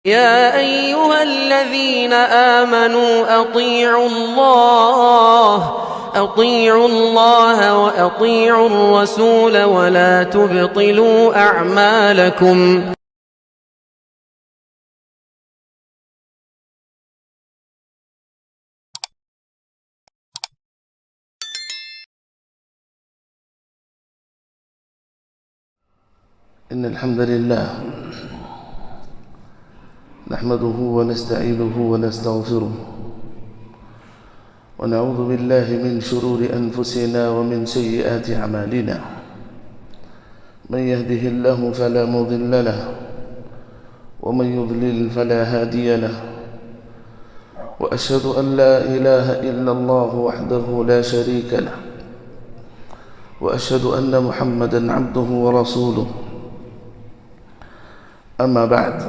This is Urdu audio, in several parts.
يا أيها الذين آمنوا أطيعوا الله وأطيعوا الرسول ولا تبطلوا أعمالكم. إن الحمد لله نحمده ونستعينه ونستغفره ونعوذ بالله من شرور أنفسنا ومن سيئات أعمالنا. من يهده الله فلا مضل له ومن يضلل فلا هادي له، وأشهد أن لا إله إلا الله وحده لا شريك له، وأشهد أن محمدًا عبده ورسوله. أما بعد،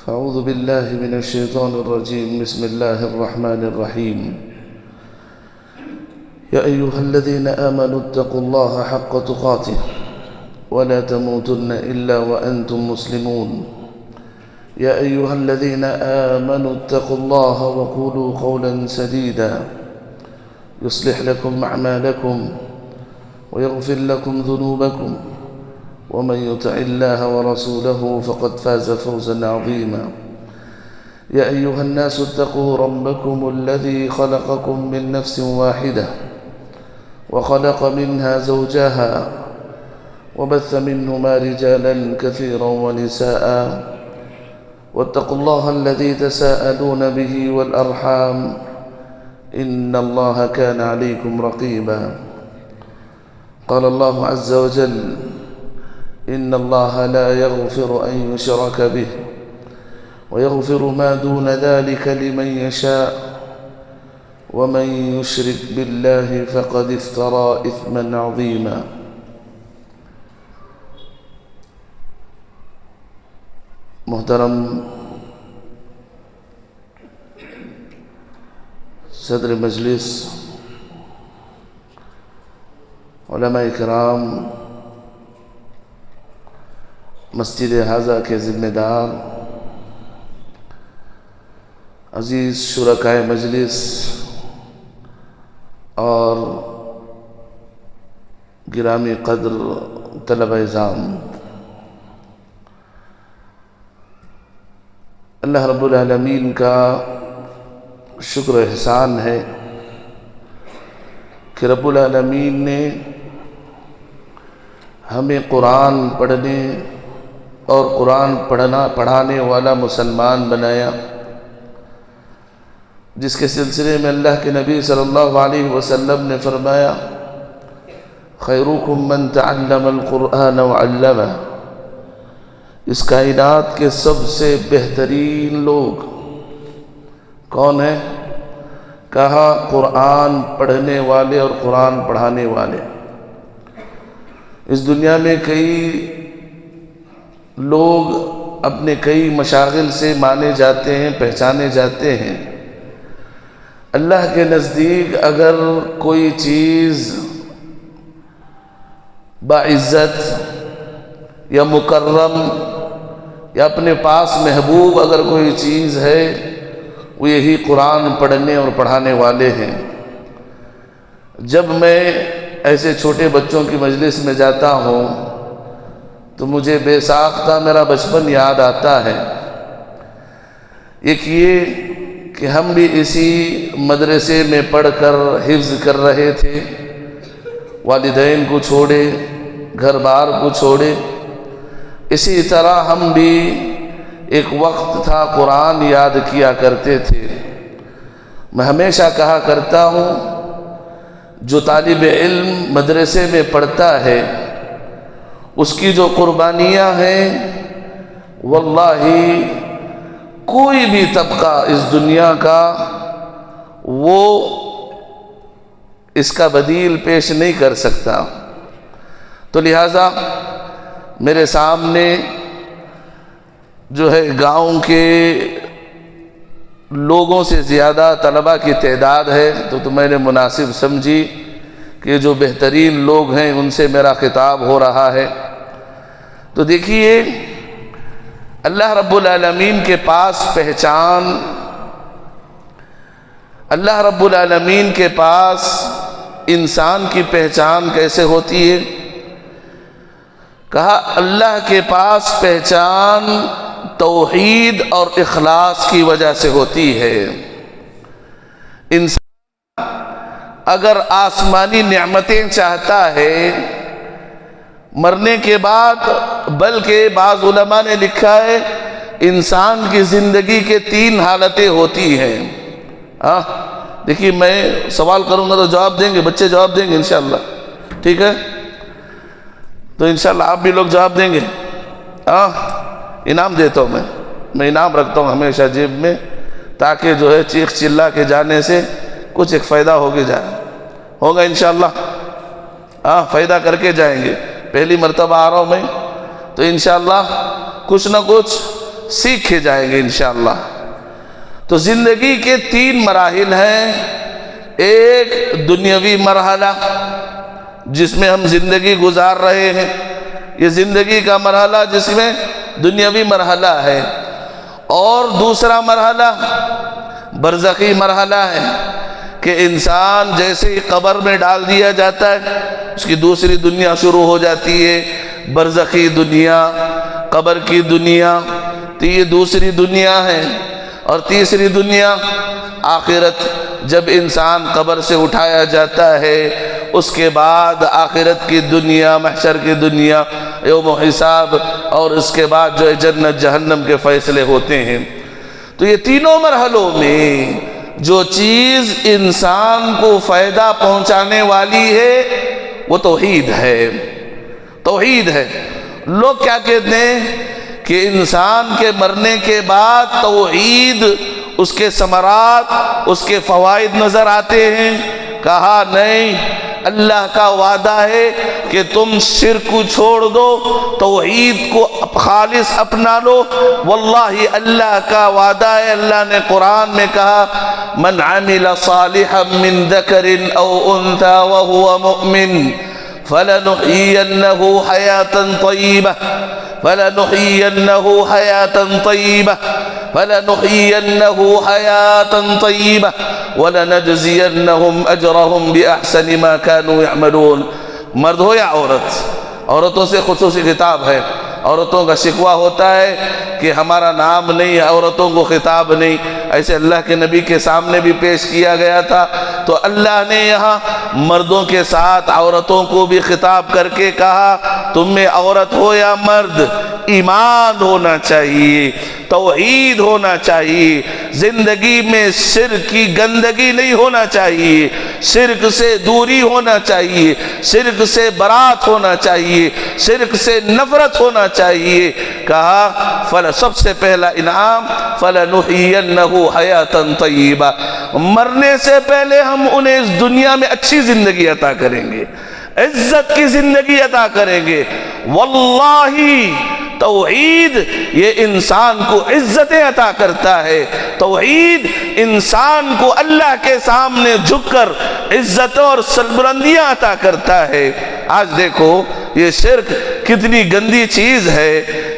فأعوذ بالله من الشيطان الرجيم. بسم الله الرحمن الرحيم. يا أيها الذين آمنوا اتقوا الله حق تقاته ولا تموتن إلا وأنتم مسلمون. يا أيها الذين آمنوا اتقوا الله وقولوا قولا سديدا يصلح لكم أعمالكم ويغفر لكم ذنوبكم، ومن يطع الله ورسوله فقد فاز فوزا عظيما. يا أيها الناس اتقوا ربكم الذي خلقكم من نفس واحدة وخلق منها زوجها وبث منهما رجالا كثيرا ونساء، واتقوا الله الذي تساءلون به والأرحام إن الله كان عليكم رقيبا. قال الله عز وجل: إن الله لا يغفر أن يشرك به ويغفر ما دون ذلك لمن يشاء، ومن يشرك بالله فقد افترى إثما عظيما. محترم صدر مجلس، علماء کرام، مسجد حاضہ کے ذمہ دار، عزیز شرکائے مجلس اور گرامی قدر طلبہ اعزام، اللہ رب العالمین کا شکر و احسان ہے کہ رب العالمین نے ہمیں قرآن پڑھنے اور قرآن پڑھانے والا مسلمان بنایا، جس کے سلسلے میں اللہ کے نبی صلی اللہ علیہ وسلم نے فرمایا: خیرکم من تعلم القرآن وعلمہ. اس کائنات کے سب سے بہترین لوگ کون ہیں؟ کہا قرآن پڑھنے والے اور قرآن پڑھانے والے. اس دنیا میں کئی لوگ اپنے کئی مشاغل سے مانے جاتے ہیں، پہچانے جاتے ہیں. اللہ کے نزدیک اگر کوئی چیز باعزت یا مکرم یا اپنے پاس محبوب اگر کوئی چیز ہے، وہ یہی قرآن پڑھنے اور پڑھانے والے ہیں. جب میں ایسے چھوٹے بچوں کی مجلس میں جاتا ہوں تو مجھے بے ساختہ میرا بچپن یاد آتا ہے. ایک یہ کہ ہم بھی اسی مدرسے میں پڑھ کر حفظ کر رہے تھے، والدین کو چھوڑے، گھر بار کو چھوڑے. اسی طرح ہم بھی ایک وقت تھا قرآن یاد کیا کرتے تھے. میں ہمیشہ کہا کرتا ہوں، جو طالب علم مدرسے میں پڑھتا ہے اس کی جو قربانیاں ہیں، واللہ کوئی بھی طبقہ اس دنیا کا وہ اس کا بدیل پیش نہیں کر سکتا. تو لہٰذا میرے سامنے جو ہے گاؤں کے لوگوں سے زیادہ طلبہ کی تعداد ہے، تو میں نے مناسب سمجھی کہ جو بہترین لوگ ہیں ان سے میرا خطاب ہو رہا ہے. تو دیکھیے اللہ رب العالمین کے پاس پہچان، اللہ رب العالمین کے پاس انسان کی پہچان کیسے ہوتی ہے؟ کہا اللہ کے پاس پہچان توحید اور اخلاص کی وجہ سے ہوتی ہے۔ انسان اگر آسمانی نعمتیں چاہتا ہے مرنے کے بعد، بلکہ بعض علماء نے لکھا ہے انسان کی زندگی کے 3 حالتیں ہوتی ہیں۔ دیکھیے میں سوال کروں گا تو جواب دیں گے، بچے جواب دیں گے انشاءاللہ، ٹھیک ہے؟ تو انشاءاللہ آپ بھی لوگ جواب دیں گے۔ انعام دیتا ہوں میں انعام رکھتا ہوں ہمیشہ جیب میں، تاکہ جو ہے چیخ چلا کے جانے سے کچھ ایک فائدہ ہوگا انشاءاللہ۔ فائدہ کر کے جائیں گے، پہلی مرتبہ آ رہا ہوں میں تو انشاءاللہ کچھ نہ کچھ سیکھ کے جائیں گے انشاءاللہ۔ تو زندگی کے 3 مراحل ہیں۔ ایک دنیاوی مرحلہ جس میں ہم زندگی گزار رہے ہیں، یہ زندگی کا مرحلہ جس میں دنیاوی مرحلہ ہے، اور دوسرا مرحلہ برزخی مرحلہ ہے کہ انسان جیسے ہی قبر میں ڈال دیا جاتا ہے اس کی دوسری دنیا شروع ہو جاتی ہے، برزخی دنیا، قبر کی دنیا، تو یہ دوسری دنیا ہے۔ اور تیسری دنیا آخرت، جب انسان قبر سے اٹھایا جاتا ہے اس کے بعد آخرت کی دنیا، محشر کی دنیا، یوم حساب، اور اس کے بعد جو ہے جنت جہنم کے فیصلے ہوتے ہیں۔ تو یہ تینوں مرحلوں میں جو چیز انسان کو فائدہ پہنچانے والی ہے وہ توحید ہے، توحید ہے۔ لوگ کیا کہتے ہیں کہ انسان کے مرنے کے بعد توحید، اس کے ثمرات، اس کے فوائد نظر آتے ہیں۔ کہا نہیں، اللہ کا وعدہ ہے کہ تم شرک کو چھوڑ دو، توحید کو خالص اپنا لو۔ واللہ اللہ کا وعدہ ہے، اللہ نے قرآن میں کہا من عمل صالحا من ذکر او انثى وهو مؤمن فلنحيينه حياة طيبة فلنحيينه حياة طيبة فلنحيينه حياة طيبة ولنجزينهم أجرهم بأحسن ما كانوا يعملون۔ مرد ہو یا عورت، عورتوں سے خصوصی خطاب ہے۔ عورتوں کا شکوہ ہوتا ہے کہ ہمارا نام نہیں، عورتوں کو خطاب نہیں، ایسے اللہ کے نبی کے سامنے بھی پیش کیا گیا تھا۔ تو اللہ نے یہاں مردوں کے ساتھ عورتوں کو بھی خطاب کر کے کہا تم میں عورت ہو یا مرد، ایمان ہونا چاہیے، توحید ہونا چاہیے، زندگی میں شرک کی گندگی نہیں ہونا چاہیے، شرک سے دوری ہونا چاہیے، شرک سے برات ہونا چاہیے، شرک سے نفرت ہونا چاہیے۔ کہا سب سے پہلا انعام فَلَنُحْيِيَنَّهُ حَيَاةً طَيِّبَةً، مرنے سے پہلے ہم انہیں اس دنیا میں اچھی زندگی عطا کریں گے، عزت کی زندگی عطا کریں گے۔ واللہ توحید یہ انسان کو عزتیں عطا کرتا ہے، توحید انسان کو اللہ کے سامنے جھک کر عزتوں اور سربلندیاں عطا کرتا ہے۔ آج دیکھو یہ شرک کتنی گندی چیز ہے،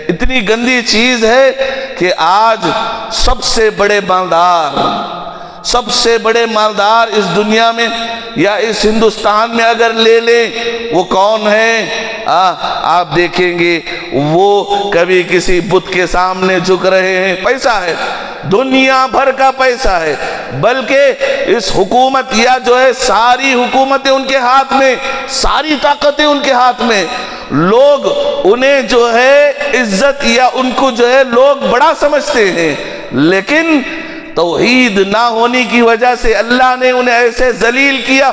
اتنی گندی چیز ہے کہ آج سب سے بڑے مالدار اس دنیا میں یا اس ہندوستان میں اگر لے لیں وہ کون ہے؟ آپ دیکھیں گے وہ کبھی کسی بت کے سامنے جھک رہے ہیں، پیسہ ہے، دنیا بھر کا پیسہ ہے، بلکہ اس حکومت یا جو ہے ساری حکومتیں ان کے ہاتھ میں، ساری طاقتیں ان کے ہاتھ میں، لوگ انہیں جو ہے عزت یا ان کو جو ہے لوگ بڑا سمجھتے ہیں، لیکن توحید نہ ہونے کی وجہ سے اللہ نے انہیں ایسے ذلیل کیا۔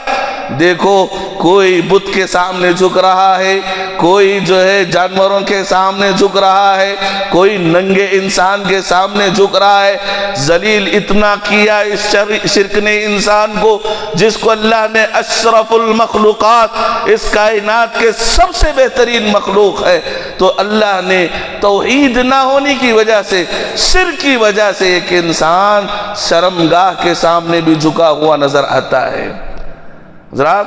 دیکھو کوئی بت کے سامنے جھک رہا ہے، کوئی جو ہے جانوروں کے سامنے جھک رہا ہے، کوئی ننگے انسان کے سامنے جھک رہا ہے۔ ذلیل اتنا کیا اس شرک نے انسان کو، جس کو اللہ نے اشرف المخلوقات، اس کائنات کے سب سے بہترین مخلوق ہے، تو اللہ نے توحید نہ ہونے کی وجہ سے، شرک کی وجہ سے ایک انسان شرمگاہ کے سامنے بھی جھکا ہوا نظر آتا ہے۔ حضرات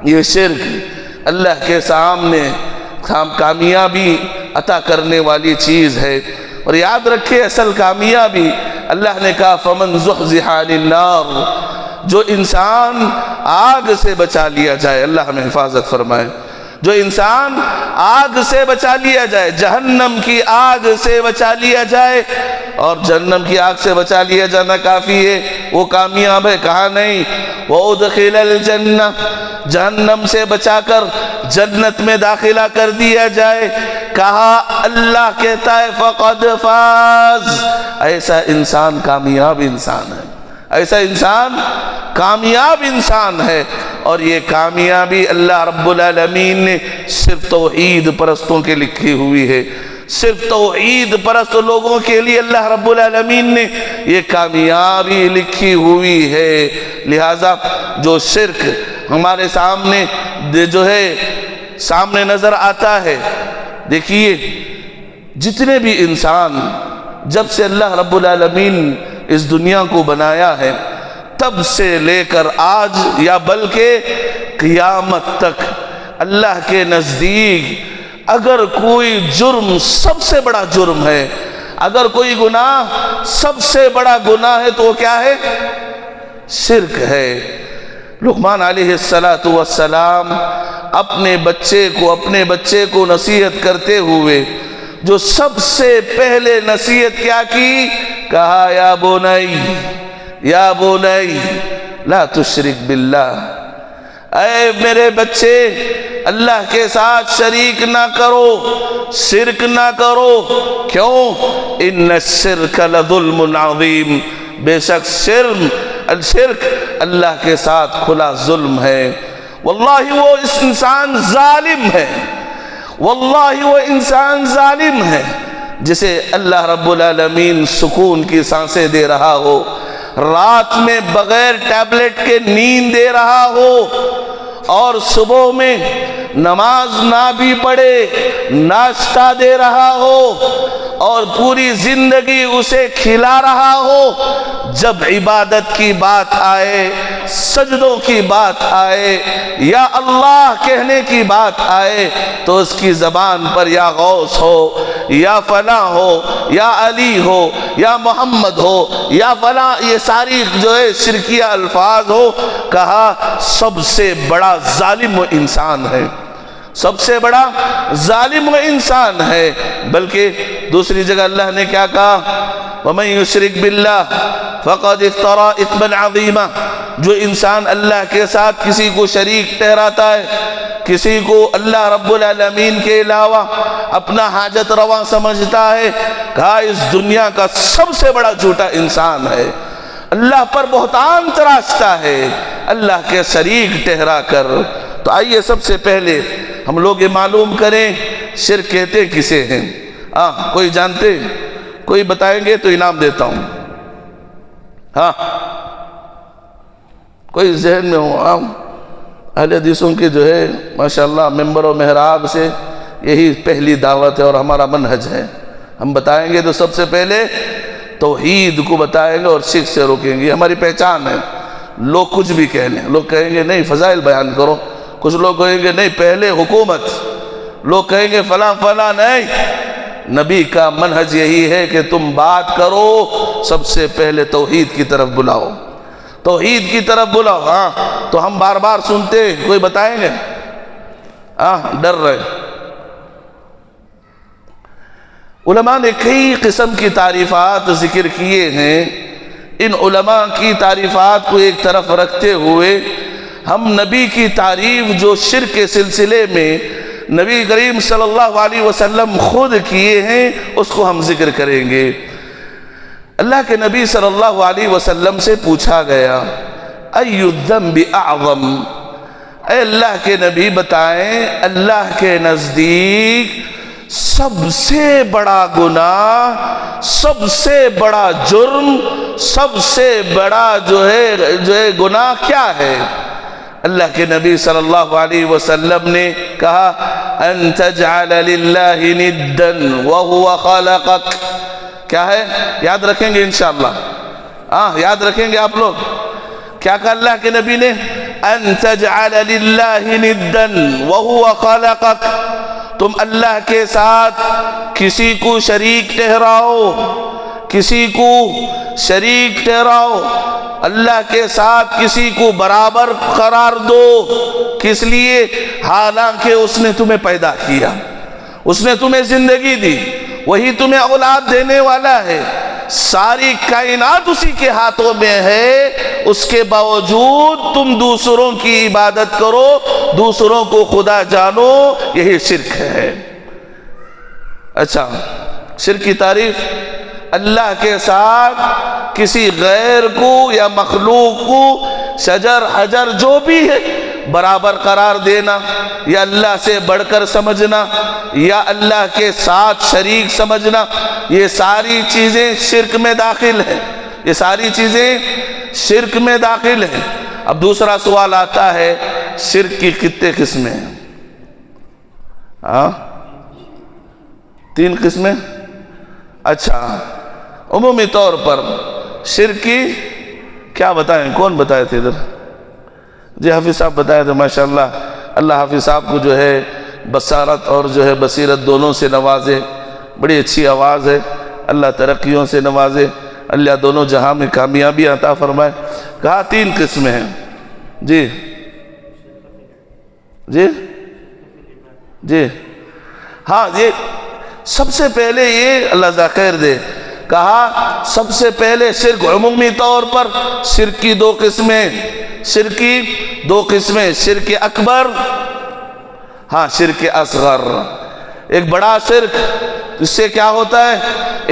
یہ شرک اللہ کے سامنے کامیابی عطا کرنے والی چیز ہے۔ اور یاد رکھے اصل کامیابی اللہ نے کہا فمن زحزح عن النار، جو انسان آگ سے بچا لیا جائے، اللہ ہمیں حفاظت فرمائے، جو انسان آگ سے بچا لیا جائے، جہنم کی آگ سے بچا لیا جائے، اور جہنم کی آگ سے بچا لیا جانا کافی ہے، وہ کامیاب ہے، کہا نہیں وَأُدْخِلَ الْجَنَّةِ، جہنم سے بچا کر جنت میں داخلہ کر دیا جائے، کہا اللہ کہتا ہے فَقَدْ فَازَ، ایسا انسان کامیاب انسان ہے، ایسا انسان کامیاب انسان ہے۔ اور یہ کامیابی اللہ رب العالمین نے صرف توحید پرستوں کے لکھی ہوئی ہے، صرف توحید پرست لوگوں کے لیے اللہ رب العالمین نے یہ کامیابی لکھی ہوئی ہے۔ لہٰذا جو شرک ہمارے سامنے جو ہے سامنے نظر آتا ہے، دیکھیے جتنے بھی انسان جب سے اللہ رب العالمین اس دنیا کو بنایا ہے تب سے لے کر آج یا بلکہ قیامت تک اللہ کے نزدیک اگر کوئی جرم سب سے بڑا جرم ہے، اگر کوئی گناہ سب سے بڑا گناہ ہے تو وہ کیا ہے؟ شرک ہے۔ لقمان علیہ السلام اپنے بچے کو نصیحت کرتے ہوئے جو سب سے پہلے نصیحت کیا کی؟ کہا یا بنی لا تشرک باللہ، اے میرے بچے اللہ کے ساتھ شریک نہ کرو، شرک نہ کرو۔ کیوں؟ ان الشرک لظلم عظیم، بے شک شرک اللہ کے ساتھ کھلا ظلم ہے۔ واللہ وہ انسان ظالم ہے، واللہ وہ انسان ظالم ہے جسے اللہ رب العالمین سکون کی سانسیں دے رہا ہو، رات میں بغیر ٹیبلٹ کے نیند دے رہا ہو، اور صبح میں نماز نہ بھی پڑھے ناشتہ دے رہا ہو، اور پوری زندگی اسے کھلا رہا ہو، جب عبادت کی بات آئے، سجدوں کی بات آئے، یا اللہ کہنے کی بات آئے تو اس کی زبان پر یا غوث ہو، یا فلاں ہو، یا علی ہو، یا محمد ہو، یا فلاں، یہ ساری جو ہے شرکیہ الفاظ ہو۔ کہا سب سے بڑا ظالم وہ انسان ہے، سب سے بڑا ظالم وہ انسان ہے۔ بلکہ دوسری جگہ اللہ نے کیا کہا؟ وَمَن يُشْرِكْ بِاللَّهِ فَقَدِ افْتَرَىٰ إِثْمًا عَظِيمًا، جو انسان اللہ کے ساتھ کسی کو شریک ٹھہراتا ہے، کسی کو اللہ رب العالمین کے علاوہ اپنا حاجت رواں سمجھتا ہے، کہا اس دنیا کا سب سے بڑا جھوٹا انسان ہے، اللہ پر بہتان تراشتا ہے اللہ کے شریک ٹھہرا کر۔ تو آئیے سب سے پہلے ہم لوگ یہ معلوم کریں شرک کہتے کسے ہیں؟ کوئی جانتے؟ کوئی بتائیں گے تو انعام دیتا ہوں۔ ہاں کوئی ذہن میں ہو؟ اہل حدیثوں کی جو ہے ماشاءاللہ ممبر و محراب سے یہی پہلی دعوت ہے اور ہمارا منہج ہے۔ ہم بتائیں گے تو سب سے پہلے توحید کو بتائیں گے اور شرک سے روکیں گے، ہماری پہچان ہے۔ لوگ کچھ بھی کہہ لیں، لوگ کہیں گے نہیں فضائل بیان کرو، کچھ لوگ کہیں گے نہیں پہلے حکومت، لوگ کہیں گے فلاں فلاں، نہیں، نبی کا منہج یہی ہے کہ تم بات کرو سب سے پہلے توحید کی طرف بلاؤ، توحید کی طرف بلاؤ۔ ہاں تو ہم بار بار سنتے، کوئی بتائیں گے؟ ڈر رہے۔ علماء نے کئی قسم کی تعریفات ذکر کیے ہیں، ان علماء کی تعریفات کو ایک طرف رکھتے ہوئے ہم نبی کی تعریف جو شرک کے سلسلے میں نبی کریم صلی اللہ علیہ وسلم خود کیے ہیں اس کو ہم ذکر کریں گے۔ اللہ کے نبی صلی اللہ علیہ وسلم سے پوچھا گیا ای الذنب اعظم، اے اللہ کے نبی بتائیں اللہ کے نزدیک سب سے بڑا گناہ، سب سے بڑا جرم، سب سے بڑا جو ہے گناہ کیا ہے؟ اللہ کے نبی صلی اللہ علیہ وسلم نے کہا ان تجعل للہ ندا وهو خلقک۔ کیا ہے؟ یاد رکھیں گے انشاءاللہ، یاد رکھیں گے آپ لوگ۔ کیا کہا اللہ کے نبی نے؟ ان تجعل للہ ندا وهو خلقک، تم اللہ کے ساتھ کسی کو شریک ٹھہراؤ، کسی کو شریک ٹھہراؤ، اللہ کے ساتھ کسی کو برابر قرار دو۔ کس لیے؟ حالانکہ اس نے تمہیں پیدا کیا، اس نے تمہیں زندگی دی، وہی تمہیں اولاد دینے والا ہے، ساری کائنات اسی کے ہاتھوں میں ہے، اس کے باوجود تم دوسروں کی عبادت کرو، دوسروں کو خدا جانو، یہی شرک ہے۔ اچھا، شرک کی تعریف اللہ کے ساتھ کسی غیر کو یا مخلوق کو، شجر حجر جو بھی ہے، برابر قرار دینا، یا اللہ سے بڑھ کر سمجھنا، یا اللہ کے ساتھ شریک سمجھنا، یہ ساری چیزیں شرک میں داخل ہیں، یہ ساری چیزیں شرک میں داخل ہیں۔ اب دوسرا سوال آتا ہے، شرک کی کتنے قسمیں ہیں؟ ہاں، 3 قسمیں؟ اچھا، عمومی طور پر شرک کی کیا بتائیں؟ کون بتائے تھے ادھر؟ جی حافظ صاحب بتائے تھے، ماشاءاللہ۔ اللہ حافظ صاحب کو جو ہے بصارت اور جو ہے بصیرت دونوں سے نوازے، بڑی اچھی آواز ہے، اللہ ترقیوں سے نوازے، اللہ دونوں جہاں میں کامیابی عطا فرمائے۔ کہا 3 قسمیں ہیں۔ جی جی جی ہاں، یہ سب سے پہلے یہ اللہ جزاک خیر دے، کہا سب سے پہلے شرک عمومی طور پر شرک کی 2 قسمیں، شرک کی 2 قسمیں، شرک اکبر، ہاں شرک اصغر۔ ایک بڑا شرک، اس سے کیا ہوتا ہے؟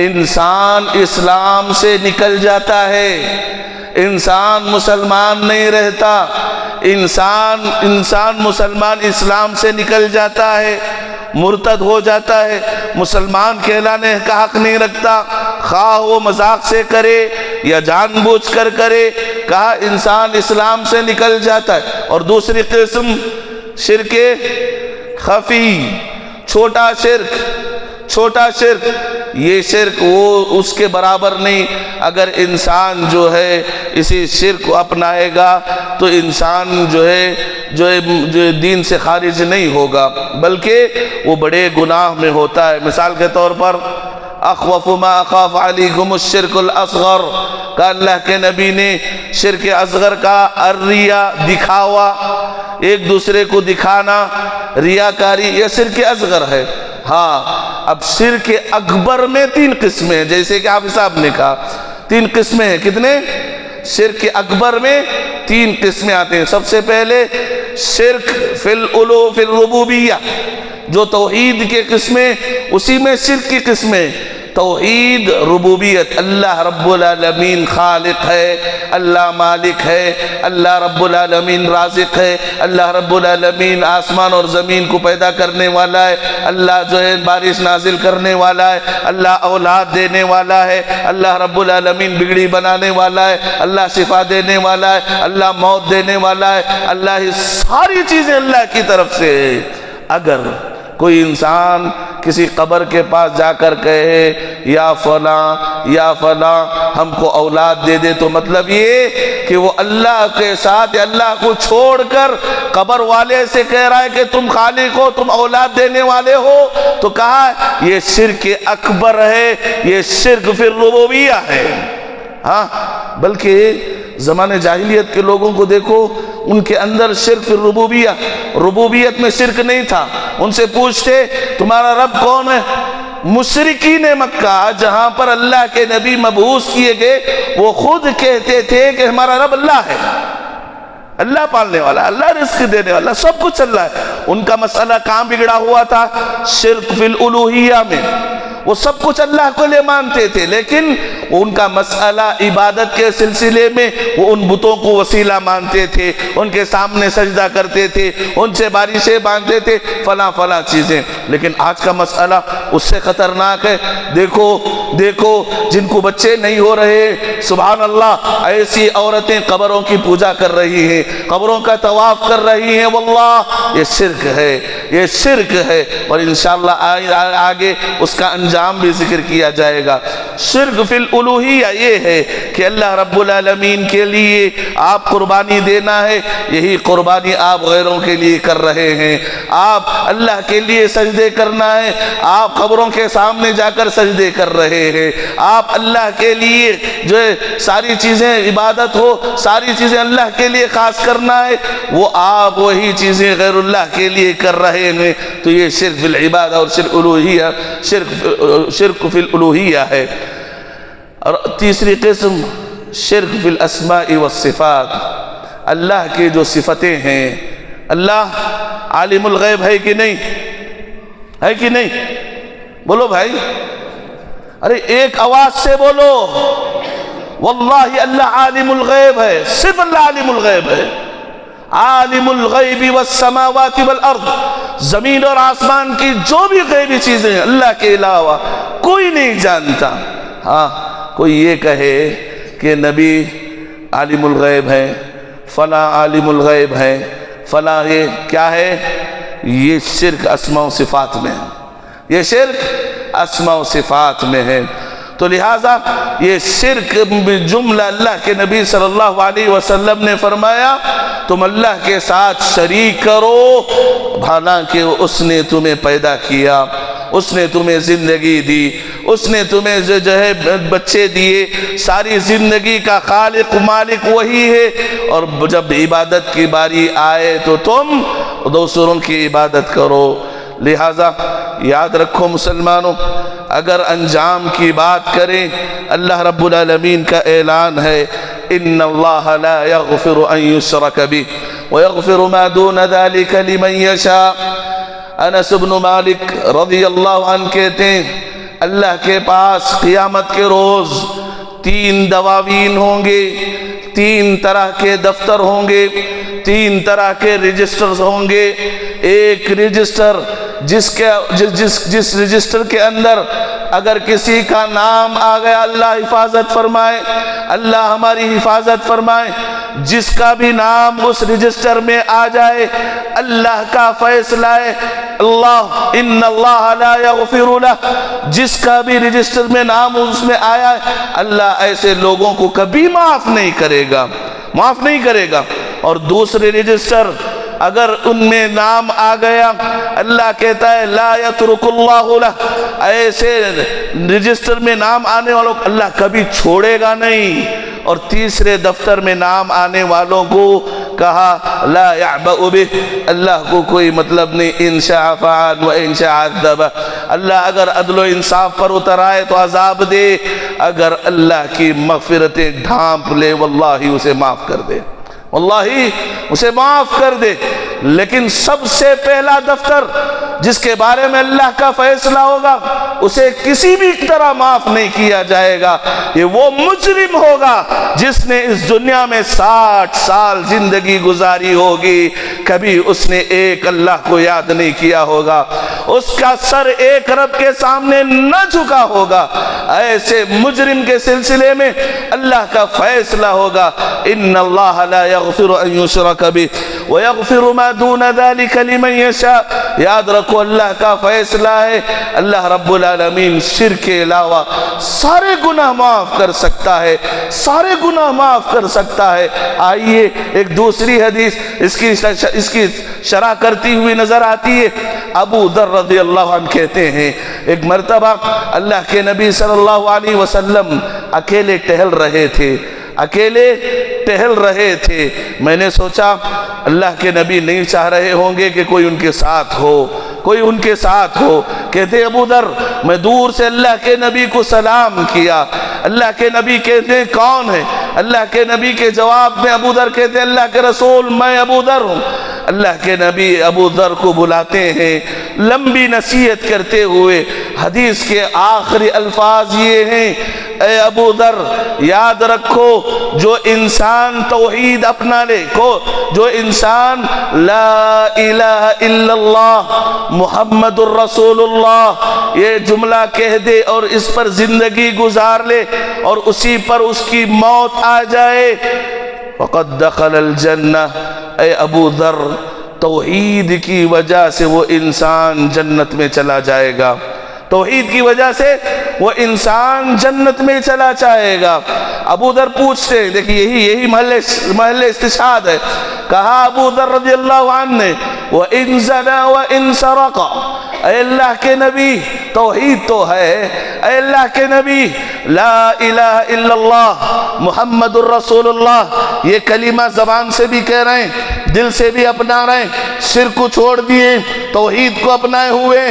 انسان اسلام سے نکل جاتا ہے، انسان مسلمان نہیں رہتا، انسان مسلمان اسلام سے نکل جاتا ہے، مرتد ہو جاتا ہے، مسلمان کہلانے کا حق نہیں رکھتا، خواہ وہ مذاق سے کرے یا جان بوجھ کر کرے، کہا انسان اسلام سے نکل جاتا ہے۔ اور دوسری قسم شرک خفی، چھوٹا شرک، چھوٹا شرک، یہ شرک وہ اس کے برابر نہیں۔ اگر انسان جو ہے اسی شرک کو اپنائے گا تو انسان جو ہے دین سے خارج نہیں ہوگا، بلکہ وہ بڑے گناہ میں ہوتا ہے۔ مثال کے طور پر اخوف ما اخاف علیکم الشرک الاصغر، کہ اللہ کے نبی نے شرک اصغر کا الریا، دکھاوا، ایک دوسرے کو دکھانا، ریاکاری، یہ شرک اصغر ہے۔ ہاں، اب شرک اکبر میں 3 قسمیں ہیں، جیسے کہ حافظ صاحب نے کہا 3 قسمیں ہیں۔ کتنے؟ شرک اکبر میں 3 قسمیں آتے ہیں۔ سب سے پہلے شرک فی الربوبیہ، جو توحید کے قسمیں، اسی میں شرک کی قسمیں، توحید ربوبیت، اللہ رب العالمین خالق ہے، اللہ مالک ہے، اللہ رب العالمین رازق ہے، اللہ رب العالمین آسمان اور زمین کو پیدا کرنے والا ہے، اللہ جو ہے بارش نازل کرنے والا ہے، اللہ اولاد دینے والا ہے، اللہ رب العالمین بگڑی بنانے والا ہے، اللہ شفا دینے والا ہے، اللہ موت دینے والا ہے، اللہ ساری چیزیں اللہ کی طرف سے ہے۔ اگر کوئی انسان کسی قبر کے پاس جا کر کہے یا فلاں ہم کو اولاد دے دے، تو مطلب یہ کہ وہ اللہ کے ساتھ اللہ کو چھوڑ کر قبر والے سے کہہ رہا ہے کہ تم خالق ہو، تم اولاد دینے والے ہو، تو کہا یہ شرک اکبر ہے، یہ شرک فی الربوبیہ ہے۔ ہاں، بلکہ زمانے جاہلیت کے لوگوں کو دیکھو، ان کے اندر شرک فی الربوبیہ، ربوبیت میں شرک نہیں تھا۔ ان سے پوچھتے تمہارا رب کون ہے؟ مشرکین مکہ جہاں پر اللہ کے نبی مبعوث کیے گئے، وہ خود کہتے تھے کہ ہمارا رب اللہ ہے، اللہ پالنے والا، اللہ رزق دینے والا، سب کچھ اللہ ہے۔ ان کا مسئلہ کہاں بگڑا ہوا تھا؟ شرک فی الالوہیہ میں۔ وہ سب کچھ اللہ کو لے مانتے تھے، لیکن ان کا مسئلہ عبادت کے سلسلے میں وہ ان بتوں کو وسیلہ مانتے تھے، ان کے سامنے سجدہ کرتے تھے، ان سے بارشیں مانگتے تھے، فلاں چیزیں۔ لیکن آج کا مسئلہ اس سے خطرناک ہے۔ دیکھو جن کو بچے نہیں ہو رہے، سبحان اللہ، ایسی عورتیں قبروں کی پوجا کر رہی ہیں، قبروں کا طواف کر رہی ہیں، واللہ یہ شرک ہے۔ یہ شرک ہے، اور انشاءاللہ آگے اس کا انجام بھی ذکر کیا جائے گا۔ شرک فی الالوہیہ یہ ہے کہ اللہ رب العالمین کے لیے آپ قربانی دینا ہے، یہی قربانی آپ غیروں کے لیے کر رہے ہیں۔ آپ اللہ کے لیے سجدے کرنا ہے، آپ قبروں کے سامنے جا کر سجدے کر رہے ہیں۔ آپ اللہ کے لیے جو ساری چیزیں عبادت ہو، ساری چیزیں اللہ کے لیے خاص کرنا ہے، وہ آپ وہی چیزیں غیر اللہ کے لیے کر رہے ہیں، تو یہ شرک فی العبادہ اور شرک فی الالوہیہ ہے۔ اور تیسری قسم شرک فی الاسماء والصفات، اللہ کی جو صفتیں ہیں، اللہ عالم الغیب ہے کہ نہیں؟ ہے کہ نہیں؟ بولو بھائی، ارے ایک آواز سے بولو، واللہ اللہ عالم الغیب ہے، صرف اللہ عالم الغیب ہے۔ عالم الغیب والسماوات والارض، زمین اور آسمان کی جو بھی غیبی چیزیں ہیں اللہ کے علاوہ کوئی نہیں جانتا۔ ہاں کوئی یہ کہے کہ نبی عالم الغیب ہے، فلاں عالم الغیب ہے، فلاں یہ کیا ہے، یہ شرک اسماء و صفات میں ہے، یہ شرک اسماء و صفات میں ہے۔ تو لہٰذا یہ شرک جملہ اللہ کے نبی صلی اللہ علیہ وسلم نے فرمایا تم اللہ کے ساتھ شریک کرو، حالانکہ اس نے تمہیں پیدا کیا، اس نے تمہیں زندگی دی، اس نے تمہیں جو ہے بچے دیے، ساری زندگی کا خالق مالک وہی ہے، اور جب عبادت کی باری آئے تو تم دوسروں کی عبادت کرو۔ لہٰذا یاد رکھو مسلمانوں، اگر انجام کی بات کریں، اللہ رب العالمین کا اعلان ہے ان اللہ لا یغفر ان یشرک بہ ویغفر ما دون ذلک لمن یشاء۔ انس بن مالک رضی اللہ عنہ کہتے ہیں اللہ کے پاس قیامت کے روز 3 دواوین ہوں گے، 3 طرح کے دفتر ہوں گے، 3 طرح کے رجسٹرز ہوں گے۔ ایک رجسٹر جس رجسٹر کے اندر اگر کسی کا نام آ گیا اللہ حفاظت فرمائے، اللہ ہماری حفاظت فرمائے، جس کا بھی نام اس رجسٹر میں آ جائے اللہ کا فیصلہ ہے اللہ ان اللہ لا یغفر لہ، جس کا بھی رجسٹر میں نام اس میں آیا ہے اللہ ایسے لوگوں کو کبھی معاف نہیں کرے گا، معاف نہیں کرے گا۔ اور دوسرے رجسٹر اگر ان میں نام آ گیا اللہ کہتا ہے لا یترک اللہ لہ، ایسے رجسٹر میں نام آنے والوں کو اللہ کبھی چھوڑے گا نہیں۔ اور تیسرے دفتر میں نام آنے والوں کو کہا لا یعبأ بہ، اللہ کو کوئی مطلب نہیں، ان شاء فعل و ان شاء عذب، اللہ اگر عدل و انصاف پر اتر آئے تو عذاب دے، اگر اللہ کی مغفرتیں ڈھانپ لے واللہ اسے معاف کر دے، واللہ اسے معاف کر دے۔ لیکن سب سے پہلا دفتر جس کے بارے میں اللہ کا فیصلہ ہوگا اسے کسی بھی طرح معاف نہیں کیا جائے گا، یہ وہ مجرم ہوگا جس نے اس دنیا میں 60 سال زندگی گزاری ہوگی، کبھی اس نے ایک اللہ کو یاد نہیں کیا ہوگا، اس کا سر ایک رب کے سامنے نہ جھکا ہوگا، ایسے مجرم کے سلسلے میں اللہ کا فیصلہ ہوگا ان اللہ لا یغفر ان یشرک بہ ویغفر ما دون ذلک لمن یشاء۔ یاد رکھو اللہ کا فیصلہ ہے، اللہ رب العالمین شرک کے علاوہ سارے گناہ معاف کر سکتا ہے، سارے گناہ معاف کر سکتا ہے۔ آئیے ایک دوسری حدیث اس کی شرح کرتی ہوئی نظر آتی ہے۔ ابو ذر رضی اللہ عنہ کہتے ہیں ایک مرتبہ اللہ کے نبی صلی اللہ علیہ وسلم اکیلے ٹہل رہے تھے، اکیلے ٹہل رہے تھے، میں نے سوچا اللہ کے نبی نہیں چاہ رہے ہوں گے کہ کوئی ان کے ساتھ ہو، کوئی ان کے ساتھ ہو۔ کہتے ابو ذر میں دور سے اللہ کے نبی کو سلام کیا، اللہ کے نبی کہتے ہیں کون ہے؟ اللہ کے نبی کے جواب میں ابو ذر کہتے ہیں اللہ کے رسول میں ابو ذر ہوں۔ اللہ کے نبی ابو ذر کو بلاتے ہیں، لمبی نصیحت کرتے ہوئے حدیث کے آخری الفاظ یہ ہیں اے ابو ذر یاد رکھو جو انسان توحید اپنا لے جو انسان لا الہ الا اللہ محمد الرسول اللہ یہ جملہ کہہ دے اور اس پر زندگی گزار لے اور اسی پر اس کی موت آ جائے فقد دخل الجنہ، اے ابو ذر توحید کی وجہ سے وہ انسان جنت میں چلا جائے گا، توحید کی وجہ سے وہ انسان جنت میں چلا جائے گا۔ ابو ذر پوچھتے، دیکھیں یہی محل استشہاد ہے، کہا ابو ذر رضی اللہ عنہ نے وَإِن زَنَا وَإِن سَرَقَ، اے اللہ کے نبی توحید تو ہے، اے اللہ کے نبی لا الہ الا اللہ محمد الرسول اللہ یہ کلمہ زبان سے بھی کہہ رہے ہیں، دل سے بھی اپنا رہے ہیں، شرک کو چھوڑ دیے، توحید کو اپنائے ہوئے،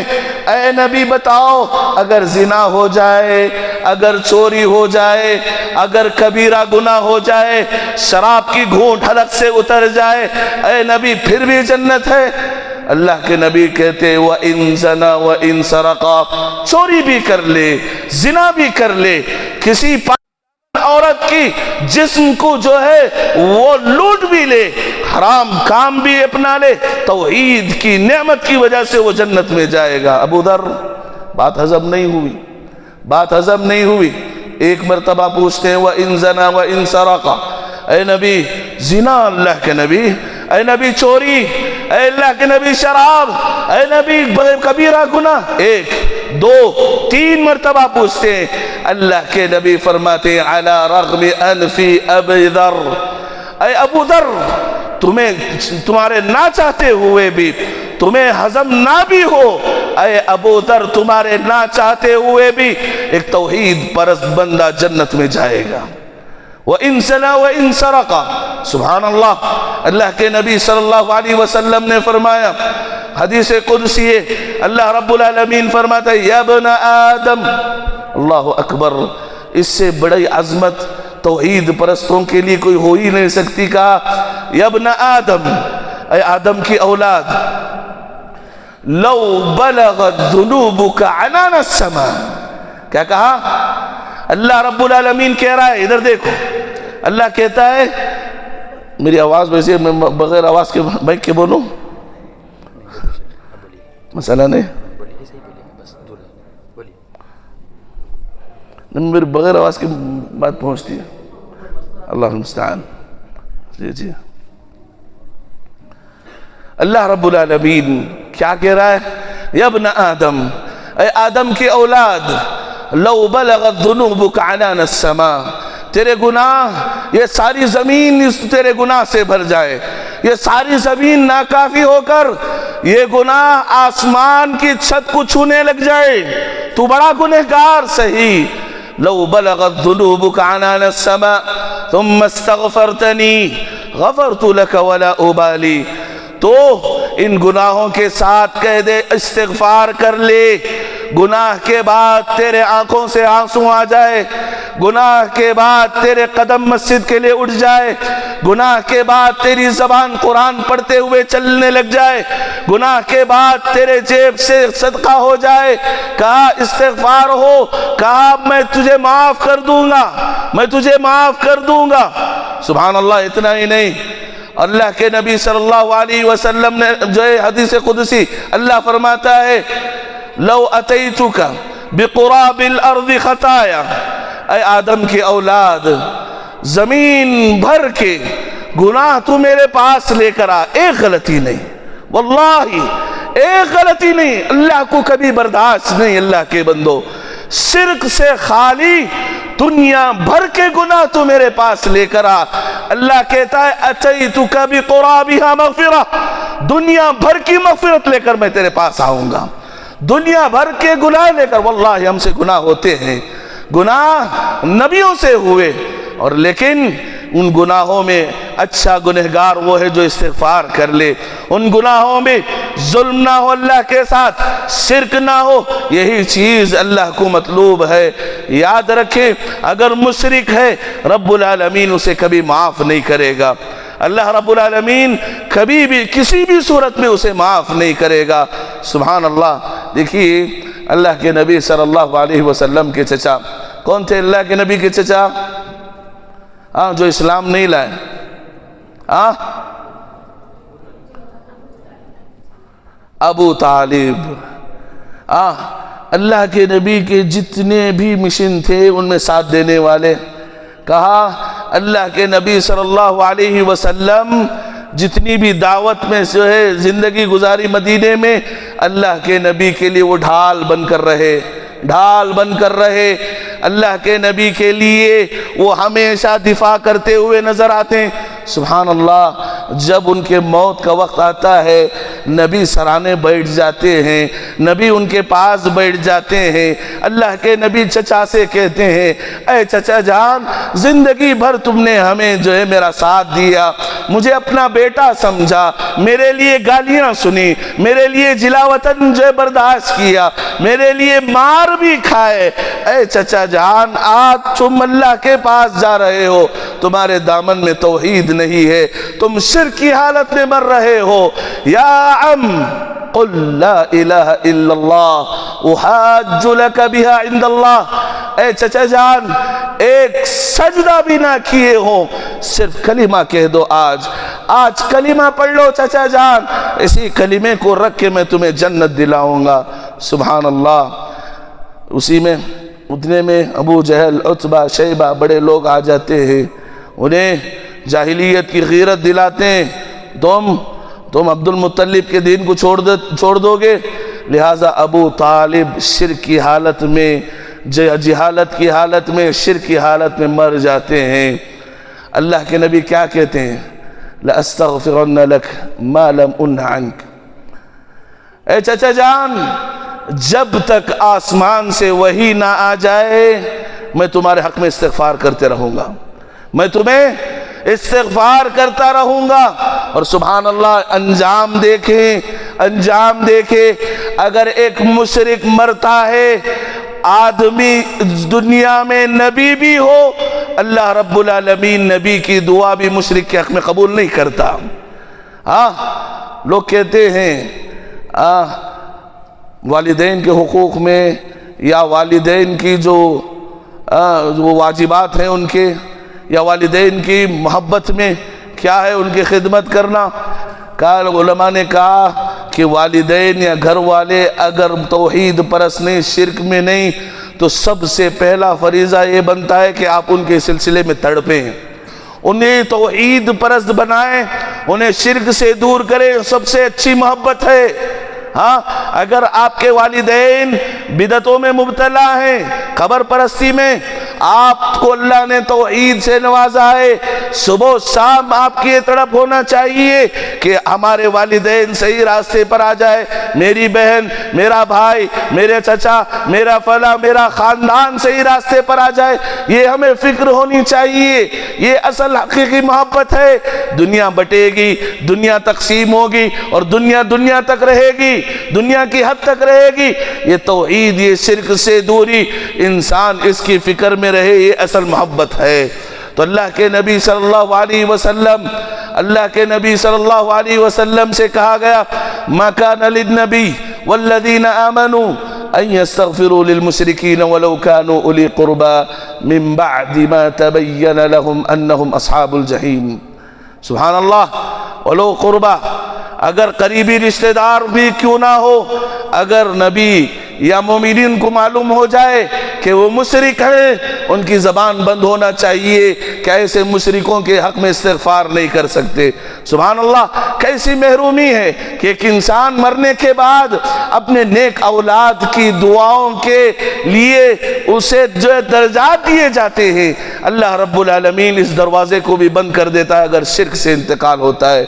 اے نبی بتاؤ اگر زنا ہو جائے، اگر چوری ہو جائے، اگر کبیرہ گناہ ہو جائے، شراب کی گھونٹ حلق سے اتر جائے، اے نبی پھر بھی جنت ہے؟ اللہ کے نبی کہتے وَإِن زَنَا وَإِن سَرَقَ، چوری بھی کر لے، زنا بھی کر لے، کسی عورت کی جسم کو جو ہے وہ لوٹ بھی لے، حرام کام بھی اپنا لے، توحید کی نعمت کی وجہ سے وہ جنت میں جائے گا۔ ابو ذر بات ہضم نہیں ہوئی، ایک مرتبہ پوچھتے ہیں وَإِن زَنَا وَإِن سَرَقَ، اے نبی زنا اللہ کے نبی، اے نبی چوری، اے اللہ کے نبی شراب، اے نبی کبیرہ گناہ، ایک دو تین مرتبہ پوچھتے ہیں، اللہ کے نبی فرماتے ہیں علی رغم انف ابی ذر، اے ابو ذر تمہارے نہ چاہتے ہوئے بھی، تمہیں ہضم نہ بھی ہو، اے ابو ذر تمہارے نہ چاہتے ہوئے بھی ایک توحید پرست بندہ جنت میں جائے گا۔ وَإِن زَنَا وَإِن سَرَقَ، سبحان اللہ، اللہ کے نبی صلی اللہ علیہ وسلم نے فرمایا، حدیث قدسی ہے، اللہ رب العالمین فرماتا ہے یا ابن آدم، اللہ اکبر، اس سے بڑی عظمت توحید پرستوں کے لیے کوئی ہو ہی نہیں سکتی۔ کہا یا ابن آدم، اے آدم کی اولاد، لو بلغت ذنوبک عنان السماء، کیا کہا؟ اللہ رب العالمین کہہ رہا ہے، ادھر دیکھو، اللہ کہتا ہے، میری آواز ویسے میں بغیر آواز کے مائک کے بولوں، مسئلہ نہیں، میرے بغیر آواز کی بات پہنچتی ہے، اللہ المستعان، جی اللہ رب العالمین کیا کہہ رہا ہے؟ یا ابن آدم، اے آدم کی اولاد، لو بلغت ذنوبک عنان السماء، تیرے گناہ، یہ ساری زمین تیرے گناہ سے بھر جائے، یہ ساری زمین ناکافی ہو کر یہ گناہ آسمان کی چھت کو چھونے لگ جائے، تو بڑا گنہگار صحیح، لو بلغت ذنوبک عنان السماء ثم استغفرتنی غفرت لک ولا ابالی، تو ان گناہوں کے ساتھ کہہ دے استغفار کر لے، گناہ کے بعد تیرے آنکھوں سے آنسو آ جائے، گناہ کے بعد تیرے قدم مسجد کے لئے اٹھ جائے، گناہ کے بعد تیری زبان قرآن پڑھتے ہوئے چلنے لگ جائے، گناہ کے بعد تیرے جیب سے صدقہ ہو جائے، کہا استغفار ہو، کہا میں تجھے معاف کر دوں گا، میں تجھے معاف کر دوں گا۔ سبحان اللہ، اتنا ہی نہیں، اللہ کے نبی صلی اللہ علیہ وسلم نے جو ہے حدیث قدسی، اللہ فرماتا ہے لو اتیتک بقراب الارض خطایا، اے آدم کی اولاد، زمین بھر کے گناہ تو میرے پاس لے کر آ، ایک غلطی نہیں، واللہ ایک غلطی نہیں، اللہ کو کبھی برداشت نہیں۔ اللہ کے بندو، شرک سے خالی دنیا بھر کے گناہ تو میرے پاس لے کر آ، اللہ کہتا ہے اتیتک بقرابها مغفرہ، دنیا بھر کی مغفرت لے کر میں تیرے پاس آؤں گا، دنیا بھر کے گناہ لے کر۔ واللہ ہم سے گناہ ہوتے ہیں، گناہ نبیوں سے ہوئے، اور لیکن ان گناہوں میں اچھا گنہگار وہ ہے جو استغفار کر لے، ان گناہوں میں ظلم نہ ہو، اللہ کے ساتھ شرک نہ ہو، یہی چیز اللہ کو مطلوب ہے۔ یاد رکھیں، اگر مشرک ہے رب العالمین اسے کبھی معاف نہیں کرے گا، اللہ رب العالمین کبھی بھی کسی بھی صورت میں اسے معاف نہیں کرے گا۔ سبحان اللہ۔ دیکھیے اللہ کے نبی صلی اللہ علیہ وسلم کے چچا کون تھے؟ اللہ کے نبی کے چچا جو اسلام نہیں لائے، ابو طالب۔ اللہ کے نبی کے جتنے بھی مشن تھے ان میں ساتھ دینے والے، کہا اللہ کے نبی صلی اللہ علیہ وسلم جتنی بھی دعوت میں جو ہے زندگی گزاری مدینے میں، اللہ کے نبی کے لیے وہ ڈھال بن کر رہے، ڈھال بن کر رہے۔ اللہ کے نبی کے لیے وہ ہمیشہ دفاع کرتے ہوئے نظر آتے ہیں۔ سبحان اللہ، جب ان کے موت کا وقت آتا ہے، نبی سرانے بیٹھ جاتے ہیں، نبی ان کے پاس بیٹھ جاتے ہیں۔ اللہ کے نبی چچا سے کہتے ہیں، اے چچا جان، زندگی بھر تم نے ہمیں جو ہے میرا ساتھ دیا، مجھے اپنا بیٹا سمجھا، میرے لیے گالیاں سنی، میرے لیے جلا وطن جو ہے برداشت کیا، میرے لیے مار بھی کھائے۔ اے چچا جان، آج تم اللہ کے پاس جا رہے ہو، تمہارے دامن میں توحید نہیں ہے، تم شرک کی حالت میں مر رہے ہو۔ یا عم قل لا الہ الا اللہ احاج لک بہا عند اللہ۔ اے چچا جان، ایک سجدہ بھی نہ کیے ہو، صرف کلمہ کہہ دو۔ آج کلمہ پڑھ لو چچا جان، اسی کلمے کو رکھ کے میں تمہیں جنت دلاؤں گا۔ سبحان اللہ۔ اسی میں اتنے میں ابو جہل، عتبہ، شیبہ بڑے لوگ آ جاتے ہیں، انہیں جاہلیت کی غیرت دلاتے ہیں، تم عبد المطلب کے دین کو چھوڑ دو گے، لہٰذا ابو طالب شرک کی حالت میں، جہالت کی حالت میں، شرک کی حالت میں مر جاتے ہیں۔ اللہ کے نبی کیا کہتے ہیں؟ لَأَسْتَغْفِرَنَّ لَكَ مَا لَمْ أُنْهَ عَنْكَ۔ اے چچا جان، جب تک آسمان سے وحی نہ آ جائے میں تمہارے حق میں استغفار کرتے رہوں گا، میں تمہیں استغفار کرتا رہوں گا۔ اور سبحان اللہ، انجام دیکھیں، اگر ایک مشرک مرتا ہے، آدمی دنیا میں نبی بھی ہو، اللہ رب العالمین نبی کی دعا بھی مشرک کے حق میں قبول نہیں کرتا۔ لوگ کہتے ہیں والدین کے حقوق میں یا والدین کی جو واجبات ہیں ان کے، یا والدین کی محبت میں کیا ہے ان کی خدمت کرنا۔ علماء نے کہا کہ والدین یا گھر والے اگر توحید پرست نہیں، شرک میں نہیں، تو سب سے پہلا فریضہ یہ بنتا ہے کہ آپ ان کے سلسلے میں تڑپیں، انہیں توحید پرست بنائیں، انہیں شرک سے دور کریں، سب سے اچھی محبت ہے۔ اگر آپ کے والدین بدعتوں میں مبتلا ہیں، قبر پرستی میں، آپ کو اللہ نے توحید سے نوازا ہے، صبح شام آپ کی یہ تڑپ ہونا چاہیے کہ ہمارے والدین صحیح راستے پر آ جائے، میری بہن، میرا بھائی، میرے چچا، میرا فلاں، میرا خاندان صحیح راستے پر آ جائے، یہ ہمیں فکر ہونی چاہیے۔ یہ اصل حقیقی محبت ہے۔ دنیا بٹے گی، دنیا تقسیم ہوگی، اور دنیا تک رہے گی، دنیا کی حد تک رہے گی۔ یہ توحید، یہ شرک سے دوری، انسان اس کی فکر میں رہے، یہ اصل محبت ہے۔ تو اللہ کے نبی صلی اللہ علیہ وسلم سے کہا گیا، ما کان للنبی والذین آمنوا ان یستغفروا للمشرکین ولو کانوا اولی قربا من بعد ما تبین لهم انہم اصحاب الجحیم۔ سبحان اللہ، ولو قربا، اگر قریبی رشتہ دار بھی کیوں نہ ہو، اگر نبی یا مومنین کو معلوم ہو جائے کہ وہ مشرک ہیں، ان کی زبان بند ہونا چاہیے کہ ایسے مشرکوں کے حق میں استغفار نہیں کر سکتے۔ سبحان اللہ، کیسی محرومی ہے کہ ایک انسان مرنے کے بعد اپنے نیک اولاد کی دعاؤں کے لیے اسے جو درجات دیے جاتے ہیں۔ اللہ رب العالمین اس دروازے کو بھی بند کر دیتا ہے اگر شرک سے انتقال ہوتا ہے۔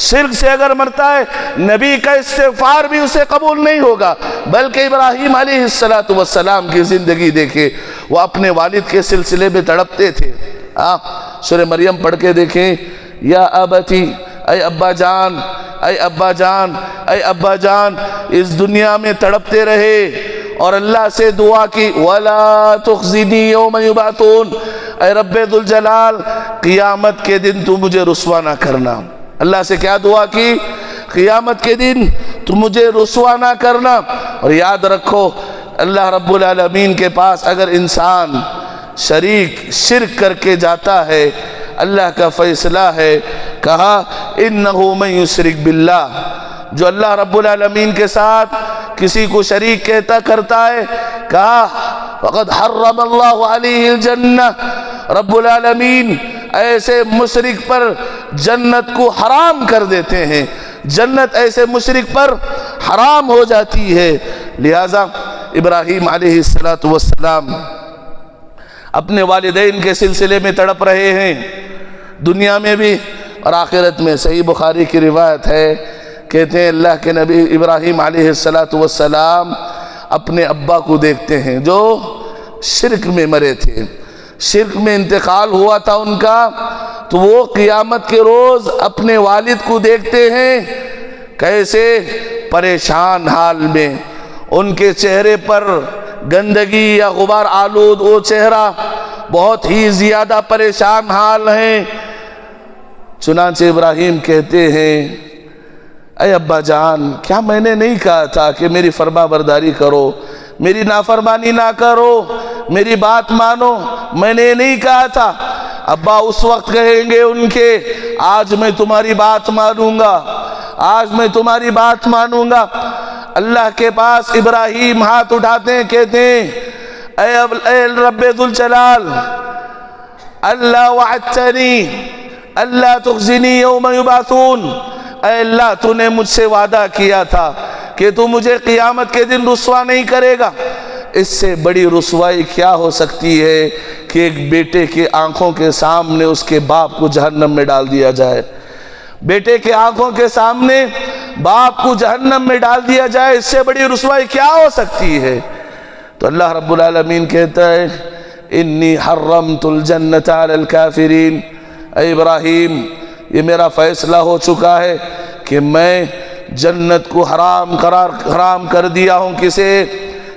شرک سے اگر مرتا ہے، نبی کا استغفار بھی اسے قبول نہیں ہوگا۔ بلکہ ابراہیم علیہ السلام کی زندگی دیکھیں، وہ اپنے والد کے سلسلے میں تڑپتے تھے۔ سورہ مریم پڑھ کے دیکھیں، یا ابتی، اے ابا جان، اے ابا جان، اے ابا جان، اس دنیا میں تڑپتے رہے اور اللہ سے دعا کی، وَلَا تُخْزِنِي يَوْمَ يُبْعَثُونَ، اے رب ذوالجلال، قیامت کے دن تو مجھے رسوا نہ کرنا۔ اللہ سے کیا دعا کی؟ قیامت کے دن تو مجھے رسوا نہ کرنا۔ اور یاد رکھو، اللہ رب العالمین کے پاس اگر انسان شرک کر کے جاتا ہے، اللہ کا فیصلہ ہے، کہا انہو من یشرک باللہ، جو اللہ رب العالمین کے ساتھ کسی کو شریک کہتا کرتا ہے، کہا فقد حرم اللہ علیہ الجنہ، رب العالمین ایسے مشرک پر جنت کو حرام کر دیتے ہیں، جنت ایسے مشرک پر حرام ہو جاتی ہے۔ لہذا ابراہیم علیہ السلام اپنے والدین کے سلسلے میں تڑپ رہے ہیں، دنیا میں بھی اور آخرت میں۔ صحیح بخاری کی روایت ہے، کہتے ہیں اللہ کے نبی ابراہیم علیہ السلام اپنے ابا کو دیکھتے ہیں جو شرک میں مرے تھے، شرک میں انتقال ہوا تھا ان کا، تو وہ قیامت کے روز اپنے والد کو دیکھتے ہیں کیسے پریشان حال میں، ان کے چہرے پر گندگی یا غبار آلود وہ چہرہ، بہت ہی زیادہ پریشان حال ہیں۔ چنانچہ ابراہیم کہتے ہیں اے ابا جان، کیا میں نے نہیں کہا تھا کہ میری فرما برداری کرو، میری نافرمانی نہ کرو، میری بات مانو؟ میں نے نہیں کہا تھا؟ ابا اس وقت کہیں گے ان کے، آج میں تمہاری بات مانوں گا، آج میں تمہاری بات مانوں گا۔ اللہ کے پاس ابراہیم ہاتھ اٹھاتے ہیں، کہتے ہیں اے رب ذوالجلال، اللہ وعدتنی اللہ تخزنی یوم یبعثون، اے اللہ تو نے مجھ سے وعدہ کیا تھا کہ تو مجھے قیامت کے دن رسوا نہیں کرے گا۔ اس سے بڑی رسوائی کیا ہو سکتی ہے کہ ایک بیٹے کے آنکھوں کے سامنے اس کے باپ کو جہنم میں ڈال دیا جائے، بیٹے کے آنکھوں کے سامنے باپ کو جہنم میں ڈال دیا جائے، اس سے بڑی رسوائی کیا ہو سکتی ہے؟ تو اللہ رب العالمین کہتا ہے انی حرمت الجنت علی الکافرین، اے ابراہیم یہ میرا فیصلہ ہو چکا ہے کہ میں جنت کو حرام کر دیا ہوں، کسے؟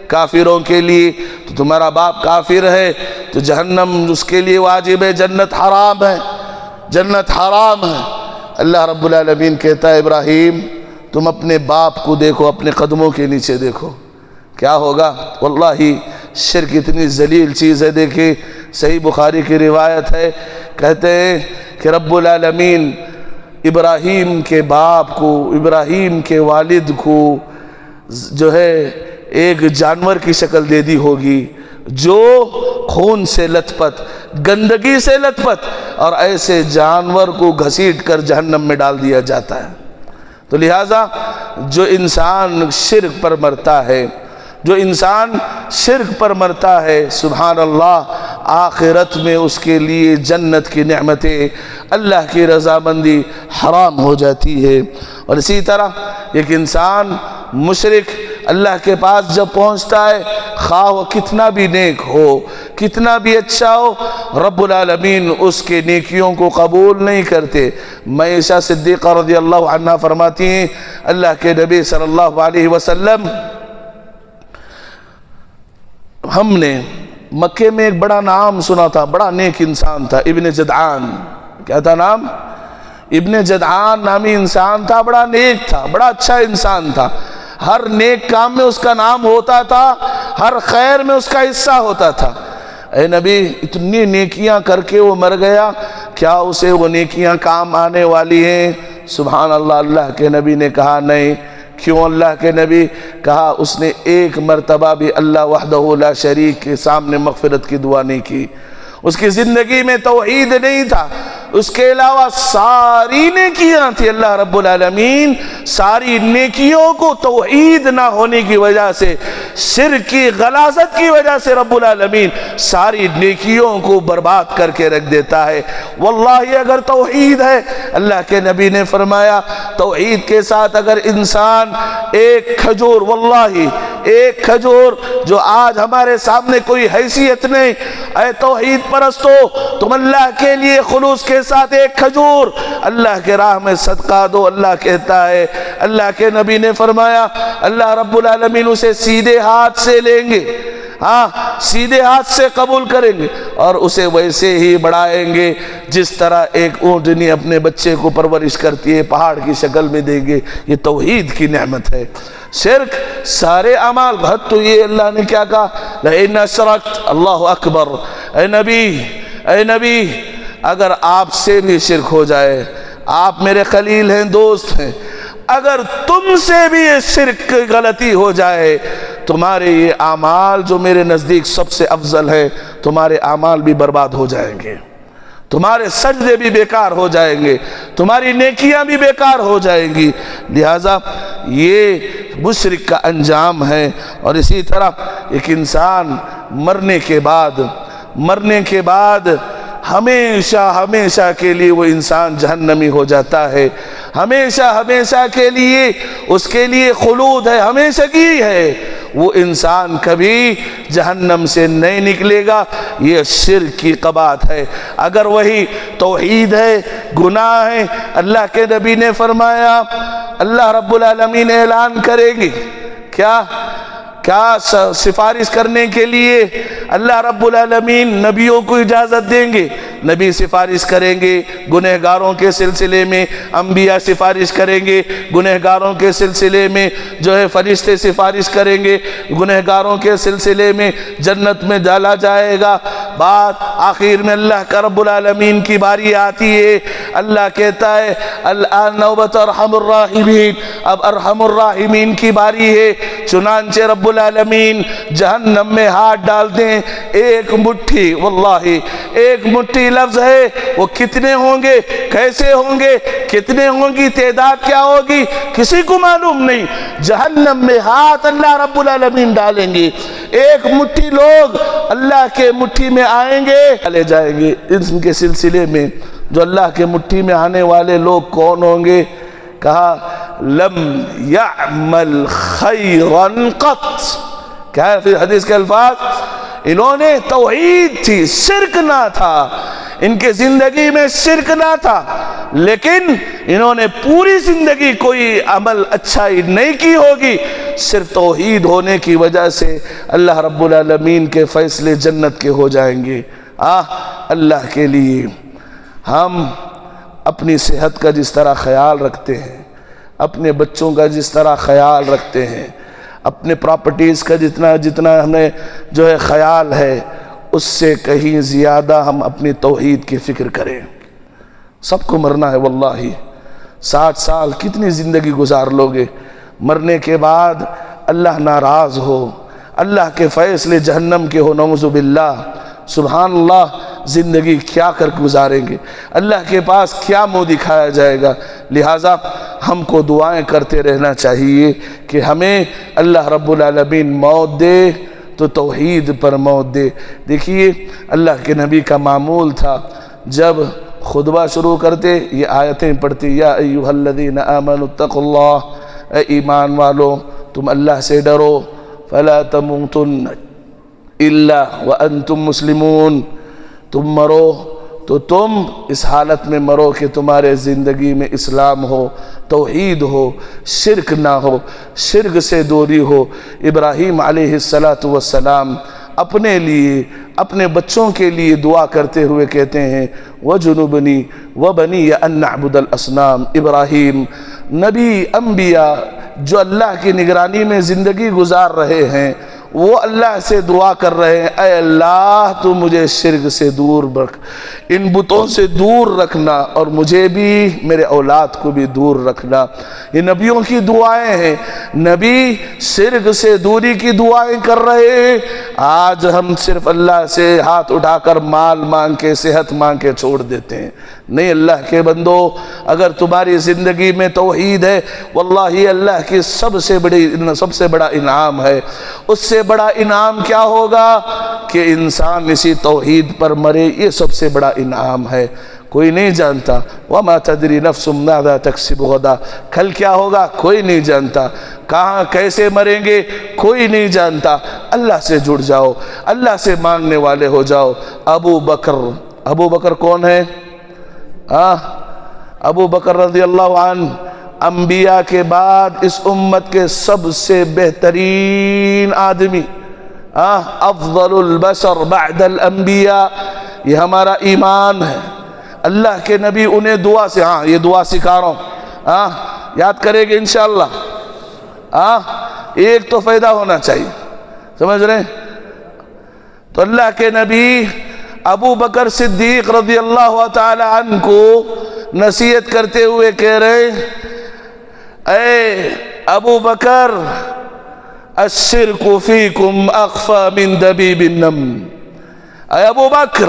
کافروں کے لیے۔ تو تمہارا باپ کافر ہے تو جہنم اس کے لیے واجب ہے، جنت حرام ہے، جنت حرام ہے۔ اللہ رب العالمین کہتا ہے ابراہیم تم اپنے باپ کو دیکھو، اپنے قدموں کے نیچے دیکھو، کیا ہوگا؟ واللہ شرک اتنی ذلیل چیز ہے۔ دیکھیں صحیح بخاری کی روایت ہے، کہتے ہیں کہ رب العالمین ابراہیم کے باپ کو، ابراہیم کے والد کو جو ہے ایک جانور کی شکل دے دی ہوگی جو خون سے لت پت، گندگی سے لت پت، اور ایسے جانور کو گھسیٹ کر جہنم میں ڈال دیا جاتا ہے۔ تو لہٰذا جو انسان شرک پر مرتا ہے، جو انسان شرک پر مرتا ہے، سبحان اللہ، آخرت میں اس کے لیے جنت کی نعمتیں، اللہ کی رضامندی حرام ہو جاتی ہے۔ اور اسی طرح ایک انسان مشرک اللہ کے پاس جب پہنچتا ہے، خواہ وہ کتنا بھی نیک ہو، کتنا بھی اچھا ہو، رب العالمین اس کے نیکیوں کو قبول نہیں کرتے۔ عائشہ صدیقہ رضی اللہ عنہ فرماتی ہیں اللہ کے نبی صلی اللہ علیہ وسلم، ہم نے مکے میں ایک بڑا نام سنا تھا، بڑا نیک انسان تھا، ابن جدعان۔ کیا تھا نام؟ ابن جدعان نامی انسان تھا، بڑا نیک تھا، بڑا اچھا انسان تھا، ہر نیک کام میں اس کا نام ہوتا تھا، ہر خیر میں اس کا حصہ ہوتا تھا۔ اے نبی اتنی نیکیاں کر کے وہ مر گیا، کیا اسے وہ نیکیاں کام آنے والی ہیں؟ سبحان اللہ، اللہ کے نبی نے کہا نہیں۔ کیوں اللہ کے نبی؟ کہا اس نے ایک مرتبہ بھی اللہ وحدہ لا شریک کے سامنے مغفرت کی دعا نہیں کی، اس کی زندگی میں توحید نہیں تھا، اس کے علاوہ ساری نیکیاں تھی۔ اللہ رب العالمین ساری نیکیوں کو توحید نہ ہونے کی وجہ سے، شرک کی غلاظت کی وجہ سے رب العالمین ساری نیکیوں کو برباد کر کے رکھ دیتا ہے۔ واللہ اگر توحید ہے، اللہ کے نبی نے فرمایا توحید کے ساتھ اگر انسان ایک کھجور، واللہ ایک کھجور جو آج ہمارے سامنے کوئی حیثیت نہیں، اے توحید پرستو تم اللہ کے لیے خلوص کے ساتھ ایک کھجور اللہ کے راہ میں صدقہ دو، اللہ کہتا ہے، اللہ کے نبی نے فرمایا اللہ رب العالمین اسے سیدھے ہاتھ سے لیں گے، ہاں سیدھے ہاتھ سے قبول کریں گے اور اسے ویسے ہی بڑھائیں گے جس طرح ایک اونٹنی اپنے بچے کو پرورش کرتی ہے، پہاڑ کی شکل میں دیں گے۔ یہ توحید کی نعمت ہے۔ شرک سارے اعمال، حد تو یہ اللہ نے کیا کہا لئن اشرکت، اللہ اکبر۔ اے نبی اگر آپ سے بھی شرک ہو جائے، آپ میرے خلیل ہیں، دوست ہیں، اگر تم سے بھی یہ شرک کی غلطی ہو جائے، تمہارے یہ اعمال جو میرے نزدیک سب سے افضل ہے، تمہارے اعمال بھی برباد ہو جائیں گے، تمہارے سجدے بھی بیکار ہو جائیں گے، تمہاری نیکیاں بھی بیکار ہو جائیں گی۔ لہٰذا یہ مشرک کا انجام ہے۔ اور اسی طرح ایک انسان مرنے کے بعد ہمیشہ کے لیے وہ انسان جہنمی ہو جاتا ہے، ہمیشہ کے لیے اس کے لیے خلود ہے، ہمیشہ کی ہے، وہ انسان کبھی جہنم سے نہیں نکلے گا۔ یہ شرک کی قباحت ہے۔ اگر وہی توحید ہے، گناہ ہے، اللہ کے نبی نے فرمایا، اللہ رب العالمین اعلان کریں گے کیا سفارش کرنے کے لیے اللہ رب العالمین نبیوں کو اجازت دیں گے، نبی سفارش کریں گے گنہگاروں کے سلسلے میں، انبیاء سفارش کریں گے گنہگاروں کے سلسلے میں، جو ہے فرشتے سفارش کریں گے گنہگاروں کے سلسلے میں، جنت میں ڈالا جائے گا۔ بات آخر میں اللہ کا رب العالمین کی باری آتی ہے، اللہ کہتا ہے الآن نوبت ارحم الراحمین، اب ارحم الراحمین کی باری ہے۔ چنانچہ رب العالمین جہنم میں ہاتھ ڈالتے ہیں، ایک مٹھی، واللہ ایک مٹھی لفظ ہے، وہ کتنے ہوں گے، کیسے ہوں گے، کتنے ہوں گی، تعداد کیا ہوگی، کسی کو معلوم نہیں۔ جہنم میں ہاتھ اللہ رب العالمین ڈالیں گے، ایک مٹھی لوگ اللہ کے مٹھی میں آئیں گے، لے جائیں گے۔ ان کے سلسلے میں جو اللہ کے مٹھی میں آنے والے لوگ کون ہوں گے؟ کہا لم یعمل خیرا قط، کیا ہے پھر حدیث کے الفاظ؟ انہوں نے توحید تھی، شرک نہ تھا، ان کے زندگی میں شرک نہ تھا، لیکن انہوں نے پوری زندگی کوئی عمل اچھائی نہیں کی ہوگی، صرف توحید ہونے کی وجہ سے اللہ رب العالمین کے فیصلے جنت کے ہو جائیں گے۔ اللہ کے لیے ہم اپنی صحت کا جس طرح خیال رکھتے ہیں، اپنے بچوں کا جس طرح خیال رکھتے ہیں، اپنے پراپرٹیز کا جتنا ہمیں جو ہے خیال ہے، اس سے کہیں زیادہ ہم اپنی توحید کی فکر کریں۔ سب کو مرنا ہے، واللہ 60 سال کتنی زندگی گزار لوگے، مرنے کے بعد اللہ ناراض ہو، اللہ کے فیصلے جہنم کے ہو، نعوذ باللہ، سبحان اللہ، زندگی کیا کر گزاریں گے، اللہ کے پاس کیا منہ دکھایا جائے گا۔ لہٰذا ہم کو دعائیں کرتے رہنا چاہیے کہ ہمیں اللہ رب العالمین موت دے تو توحید پر موت دے۔ دیکھیے اللہ کے نبی کا معمول تھا، جب خطبہ شروع کرتے یہ آیتیں پڑھتی، یا ایھا الذین آمنوا اتقوا اللہ، اے ایمان والو تم اللہ سے ڈرو، فلا تموتن الا وانتم مسلمون، تم مرو تو تم اس حالت میں مرو کہ تمہارے زندگی میں اسلام ہو، توحید ہو، شرک نہ ہو، شرک سے دوری ہو۔ ابراہیم علیہ السلام اپنے لیے، اپنے بچوں کے لیے دعا کرتے ہوئے کہتے ہیں وَجُنُبْنِي وَبَنِيَ أَن نَعْبُدَ الْأَصْنَامَ۔ ابراہیم نبی، انبیاء جو اللہ کی نگرانی میں زندگی گزار رہے ہیں، وہ اللہ سے دعا کر رہے ہیں، اے اللہ تو مجھے شرک سے دور رکھ، ان بتوں سے دور رکھنا، اور مجھے بھی میرے اولاد کو بھی دور رکھنا۔ یہ نبیوں کی دعائیں ہیں، نبی شرک سے دوری کی دعائیں کر رہے ہیں۔ آج ہم صرف اللہ سے ہاتھ اٹھا کر مال مانگ کے، صحت مانگ کے چھوڑ دیتے ہیں۔ نہیں اللہ کے بندو، اگر تمہاری زندگی میں توحید ہے، واللہ اللہ کی سب سے بڑا انعام ہے۔ اس سے بڑا انعام کیا ہوگا کہ انسان اسی توحید پر مرے، یہ سب سے بڑا انعام ہے۔ کوئی نہیں جانتا، وَمَا تَدْرِي نَفْسٌ مَاذَا تَكْسِبُ غَدًا، کل کیا ہوگا کوئی نہیں جانتا، کہاں کیسے مریں گے کوئی نہیں جانتا۔ اللہ سے جڑ جاؤ، اللہ سے مانگنے والے ہو جاؤ۔ ابو بکر کون ہے؟ ابو بکر رضی اللہ عنہ انبیاء کے بعد اس امت کے سب سے بہترین آدمی، افضل البشر بعد الانبیاء، یہ ہمارا ایمان ہے۔ اللہ کے نبی انہیں دعا سے، یہ دعا سکھا رہا ہوں، یاد کرے گے انشاءاللہ۔ ایک تو فائدہ ہونا چاہیے، سمجھ رہے ہیں؟ تو اللہ کے نبی ابو بکر صدیق رضی اللہ تعالی عنہ کو نصیحت کرتے ہوئے کہہ رہے، اے ابو بکر الشرک فیکم اخفی من دبیب النمل، اے ابو بکر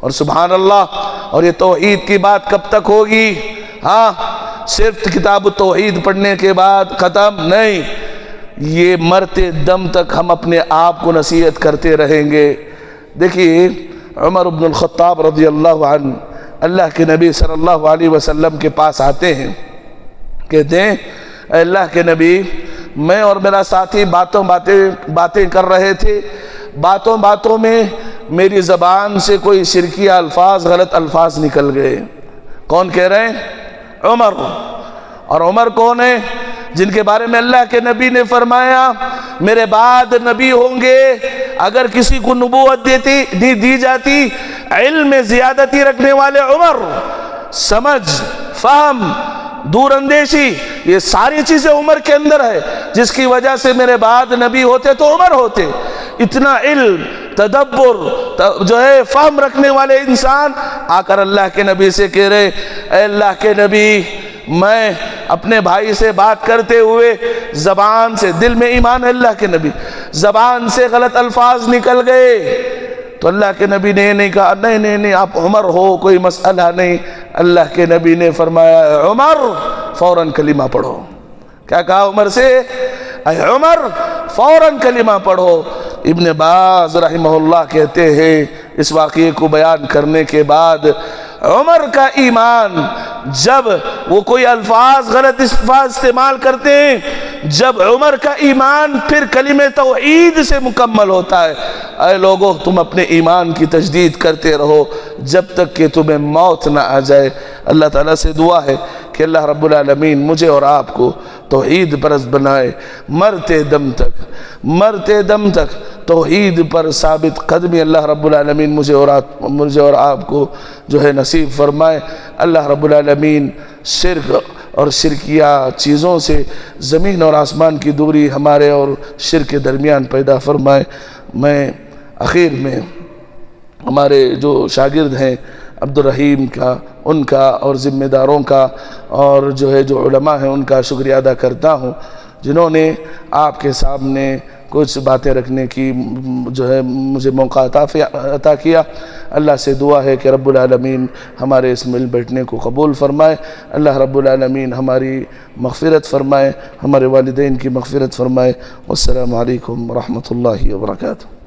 اور سبحان اللہ، اور یہ توحید کی بات کب تک ہوگی؟ ہاں صرف کتاب التوحید پڑھنے کے بعد ختم نہیں، یہ مرتے دم تک ہم اپنے آپ کو نصیحت کرتے رہیں گے۔ دیکھیے عمر بن الخطاب رضی اللہ عنہ اللہ کے نبی صلی اللہ علیہ وسلم کے پاس آتے ہیں، کہتے ہیں اے اللہ کے نبی، میں اور میرا ساتھی باتیں کر رہے تھے، باتوں میں میری زبان سے کوئی شرکیہ الفاظ، غلط الفاظ نکل گئے۔ کون کہہ رہے ہیں؟ عمر۔ اور عمر کون ہے؟ جن کے بارے میں اللہ کے نبی نے فرمایا میرے بعد نبی ہوں گے، اگر کسی کو نبوت دی جاتی، علم میں زیادتی رکھنے والے عمر، سمجھ، فہم، دور اندیشی، یہ ساری چیزیں عمر کے اندر ہے، جس کی وجہ سے میرے بعد نبی ہوتے تو عمر ہوتے۔ اتنا علم، تدبر، جو ہے فہم رکھنے والے انسان آ کر اللہ کے نبی سے کہہ رہے اے اللہ کے نبی، میں اپنے بھائی سے بات کرتے ہوئے زبان سے، دل میں ایمان ہے اللہ کے نبی، زبان سے غلط الفاظ نکل گئے، تو اللہ کے نبی نے یہ نہیں کہا نہیں آپ عمر ہو، کوئی مسئلہ نہیں۔ اللہ کے نبی نے فرمایا اے عمر فوراً کلمہ پڑھو۔ کیا کہا عمر سے؟ اے عمر فوراً کلمہ پڑھو۔ ابن باز رحمہ اللہ کہتے ہیں اس واقعے کو بیان کرنے کے بعد، عمر کا ایمان، جب وہ کوئی غلط الفاظ استعمال کرتے ہیں، جب عمر کا ایمان پھر کلمہ توحید سے مکمل ہوتا ہے، اے لوگو تم اپنے ایمان کی تجدید کرتے رہو جب تک کہ تمہیں موت نہ آ جائے۔ اللہ تعالیٰ سے دعا ہے کہ اللہ رب العالمین مجھے اور آپ کو توحید پرست بنائے، مرتے دم تک توحید پر ثابت قدمی اللہ رب العالمین مجھے اور آپ کو جو ہے نصیب فرمائے۔ اللہ رب العالمین شرک اور شرکیہ چیزوں سے زمین اور آسمان کی دوری ہمارے اور شرک کے درمیان پیدا فرمائے۔ میں آخر میں ہمارے جو شاگرد ہیں عبد الرحیم کا، ان کا اور ذمہ داروں کا اور جو ہے جو علماء ہیں ان کا شکریہ ادا کرتا ہوں، جنہوں نے آپ کے سامنے کچھ باتیں رکھنے کی جو ہے مجھے موقع عطا کیا۔ اللہ سے دعا ہے کہ رب العالمین ہمارے اس مل بیٹھنے کو قبول فرمائے، اللہ رب العالمین ہماری مغفرت فرمائے، ہمارے والدین کی مغفرت فرمائے۔ والسلام علیکم ورحمۃ اللہ وبرکاتہ۔